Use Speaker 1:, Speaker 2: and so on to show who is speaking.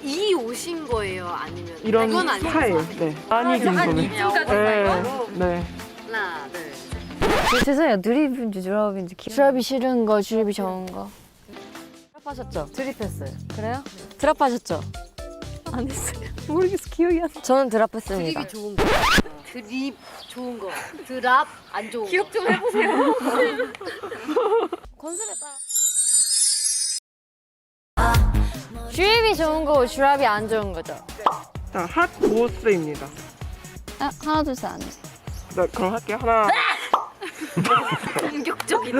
Speaker 1: 이 옷인 거예요? 아니면
Speaker 2: 이런
Speaker 1: 그건 아니죠?
Speaker 2: 스타일. 네. 많이 긴
Speaker 1: 한
Speaker 2: 소매.
Speaker 1: 2층까지
Speaker 2: 네.
Speaker 1: 사이로?
Speaker 2: 네.
Speaker 1: 하나, 둘, 셋.
Speaker 3: 죄송해요. 드립인지 드랍인지 드랍이 싫은 거, 드립이 좋은 거.
Speaker 4: 드랍하셨죠? 드립했어요.
Speaker 3: 그래요?
Speaker 4: 드랍하셨죠?
Speaker 3: 안 했어요. 모르겠어. 기억이 안 나.
Speaker 4: 저는 드랍했습니다.
Speaker 1: 드립이 좋은 거. 드립 좋은 거. 드랍 안 좋은 거. 기억 좀 해보세요.
Speaker 4: 컨셉에 따라.
Speaker 3: 드립이 좋은 거, 드랍이 안 좋은 거죠?
Speaker 2: 자, 핫 보스입니다.
Speaker 3: 아, 하나, 둘, 셋 안 해.
Speaker 2: 네, 그럼 할게요. 하나.
Speaker 1: 공격적이다.